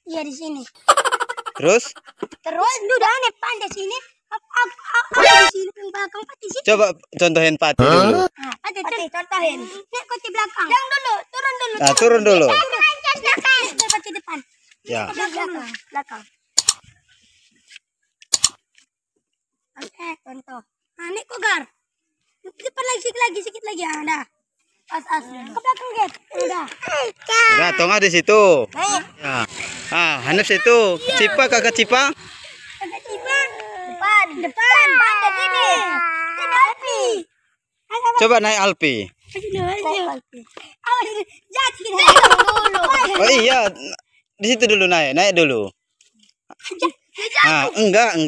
Iya di sini. Terus Udah aneh pandai sini. Aku di sini yang belakang Pati sini. coba contohin Pati dulu. Nah, Pati contohin. Nek Pati belakang. Yang dulu, turun dulu. Nah, turun dulu. Pati depan. Ya. Belakang. Oke, contoh. Nah, Nek Kogar. Depan lagi, sikit lagi. Ya, udah. As. Ke belakang, Get. Udah. Udah, Tonga di situ. Naik. Ya. Hanif situ. Cipa, kakak Cipa. Kakak Cipa. Depan. Pandai sini. Sini Alpi. Coba naik Alpi. Oh iya, di situ dulu naik dulu. Enggak.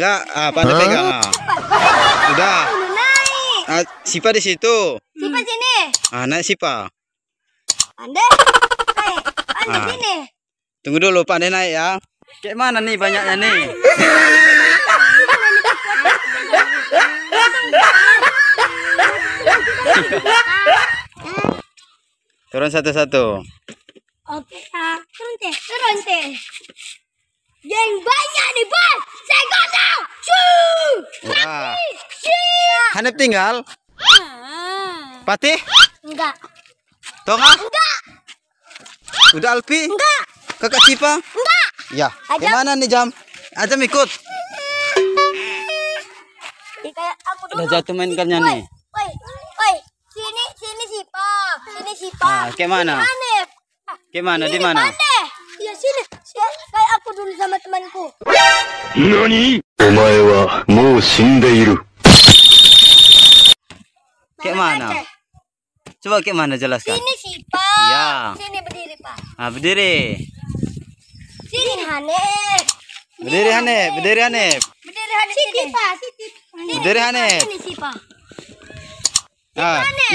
Pandai pegang. Udah. Sipa di situ. Sipa sini. Naik Sipa. Pandai. Naik. Pandai sini. Tunggu dulu, Pandai naik ya. Kayak mana nih banyaknya nih? Turun satu-satu. Oke, turun teh. Yang banyak nih, Bos. Saya gotong. Udah. Hanif tinggal. Pati? Enggak. Tonga? Enggak. Udah Alpi? Enggak. Kakak Cipa? Enggak. Ya. Gimana nih Jam? Ajam ikut. Kayak aku dulu. Udah jatuh mainkannya nih. Woi. Sini Sipa. Kayak mana? Hanif. Kayak mana? Di mana? Pandai. Ya sini. Kayak aku dulu sama temanku. NANI? お前はもう死んでいる。 Kayak mana? Coba kayak mana jelaskan. Sini Sipa. Ya. Sini berdiri, Pak. Berdiri. Sini Hanif. Berdiri Hanif. Berdiri Hanif sini. Berdiri Hanif. Sini Sipa.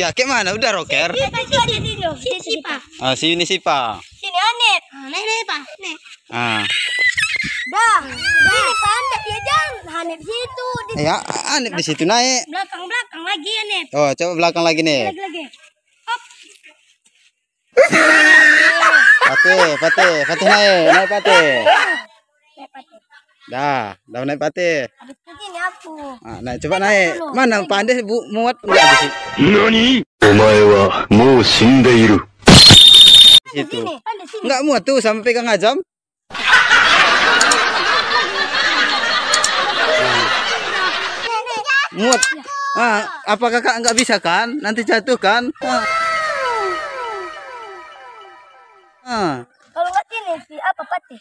Ya kayak mana? Udah rocker. Sini Sipa. Sini Sipa. Sini Hanif. Nih, Pak. Nih. Dah. Sini Pandai dia jangan. Hanif situ. Ya, Hanif di situ naik. Belakang lagi Hanif. Oh, coba belakang lagi nih. Lagi. Hop. Pati naik Pati. Dah naik Pati. Habis itu sini aku. Naik, coba naik. Mana Pandai muat enggak di situ? 何？お前はもう死んでいる。 Di situ. Pandai sini. Enggak muat tuh sampai pegang Ajam. Muat. Apa kakak enggak bisa kan? Nanti jatuh kan? Kalau nggak sini apa Pati?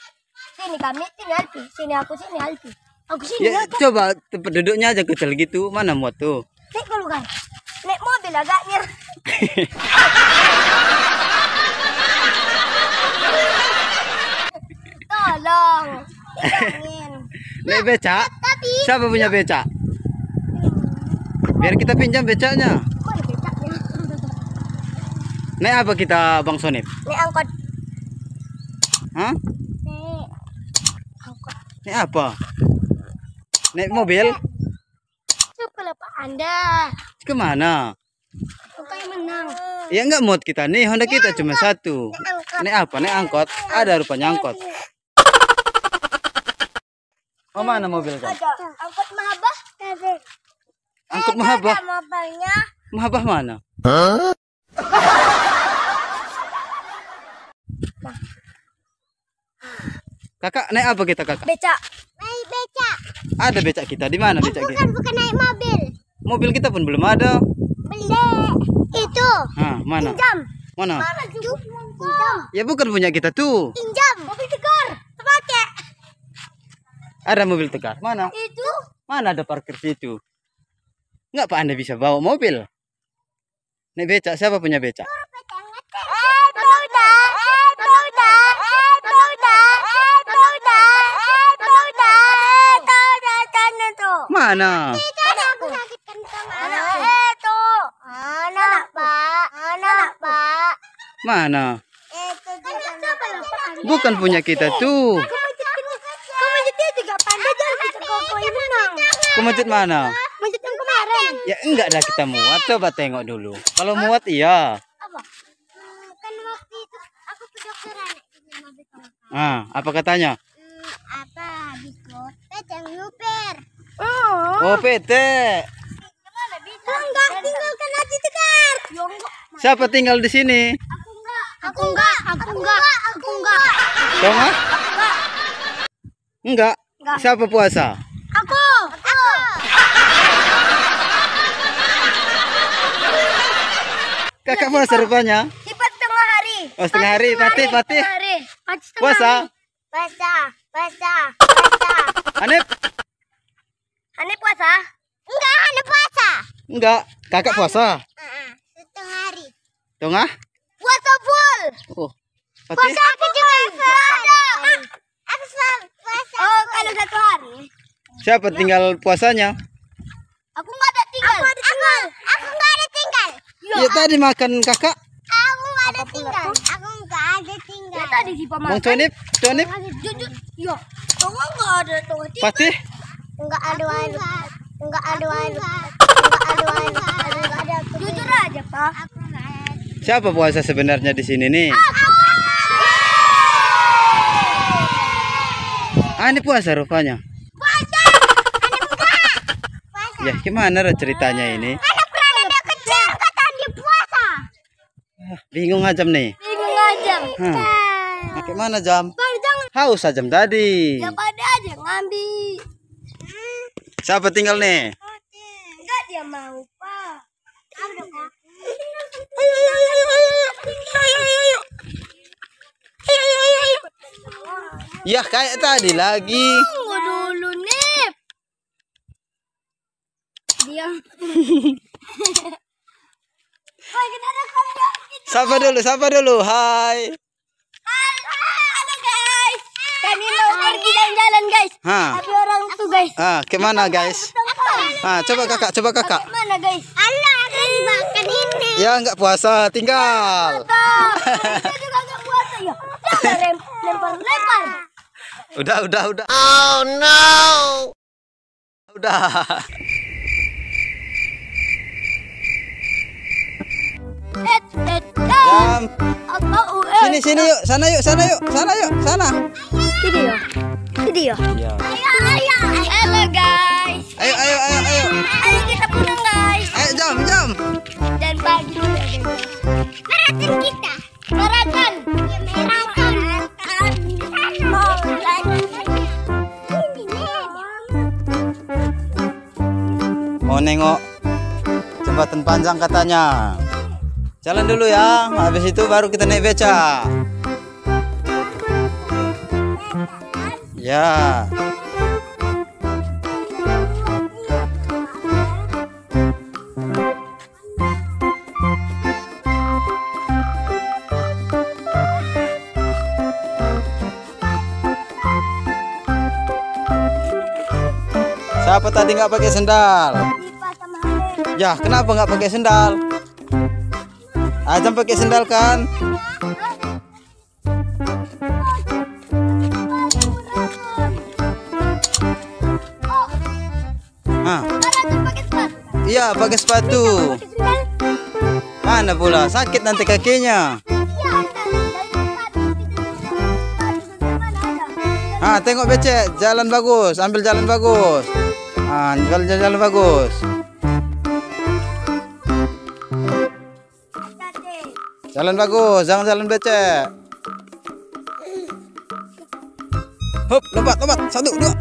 Sini kami, sini Alpi. Sini aku, sini Alpi. Aku sini. Ya, coba tempat duduknya aja kecil gitu. Mana muat tuh? Naik dulu kan. Naik mobil agak ngir. Tolong. Pegangin. Naik becak? Tapi Siapa punya becak? Biar kita pinjam becaknya. kok ada becaknya? Naik apa kita Bang Sonip? Naik angkot. Hah? Naik angkot. Naik apa? Naik mobil? Coba lah Pak Anda. Kemana? Bukan yang menang. Ya enggak muat kita nih, Honda kita cuma satu. Naik apa? Naik angkot? Ada rupanya angkot. Oh mana mobil kan? Ada angkot Mahabah. Angkot Mahabah? Ada mobilnya. Mahabah mana? Kakak naik apa kita kakak? Becak. Naik becak. Ada becak kita. Di mana becak kita? Bukan naik mobil. Mobil kita pun belum ada. Beli. Itu. Mana? Pinjam. Mana? Itu. Pinjam. Ya bukan punya kita tuh. Pinjam. Mobil tegar. Terpakai. Ada mobil tegar. Mana? Itu. Mana ada parkir situ? Enggak Pak Anda bisa bawa mobil. Naik becak. Siapa punya becak? Mana? Mana? Bukan punya kita tuh. Ke masjid mana? Masjid yang kemarin. Ya enggak dah kita muat. Coba tengok dulu. Kalau muat iya. Apa? Kan waktu itu aku ke dokteran. Apa katanya? Apa habis PT yang nyuper. Oh, PT. Enggak, tinggalkan aja Tegar. Siapa tinggal di sini? Aku enggak. Tonga? Enggak. Siapa puasa? Aku. Kakak puasa rupanya. Sifat setengah hari. Oh, setengah hari. Patih. Puasa. Puasa. Hanif? Hanif puasa? Enggak, Hanif puasa. Enggak. Kakak puasa. Setengah hari. Tonga? Puasa full. Oh. Patih? Aku juga puasa. Aku puasa. Oh, kalau 1 hari. Siapa tinggal puasanya? Aku enggak ada tinggal. Aku enggak ada tinggal. Ya tadi makan kakak. Aku enggak ada tinggal. Aku enggak ada tinggal. Ya tadi si Bang Conip. Jujur. Yo. Tunggu enggak ada tunggu. Patih? Enggak ada air. Enggak ada. Jujur aja, Pak. Aku enggak ada. Siapa puasa sebenarnya di sini nih? Ini puasa rupanya. Puasa. Ya, gimana ceritanya ini? Ada ada kecil kata dia puasa. Bingung aja nih. Bingung aja. Gimana jam? Jangan. Haus aja tadi. Ya pada aja ngambil. Siapa tinggal nih? Enggak dia mau, Pak. Ya kayak tadi lagi. Tunggu dulu nih. Diam. Hai, kita ada kamera. Sapa dulu. Hai. Halo guys. Kami mau pergi jalan-jalan guys. Tapi orang tuh guys. Kemana guys? Coba kakak. Mana guys? Allah, ada dimakan ini. Ya nggak puasa, tinggal. Kita juga nggak puasa ya. Jangan lempar. Udah. Oh no. Udah. Jam. Sini yuk. Sana yuk. Video. Iya. Ayo. Halo guys. Ayo. Ayo kita pulang guys. Ayo jam. Dan pagi udah deh. Maraton kita. Maraton. Mau nengok jembatan panjang katanya. Jalan dulu ya. Habis itu baru kita naik beca. Ya. Siapa tadi nggak pakai sendal? Ya, kenapa nggak pakai sendal? Ajam pakai sendal kan? Iya, pakai sepatu. Mana pula? Sakit nanti kakinya. Tengok becek, jalan bagus, ambil jalan bagus. Jalan bagus. Jalan bagus, jangan jalan becek. Hop, lompat. 1, 2.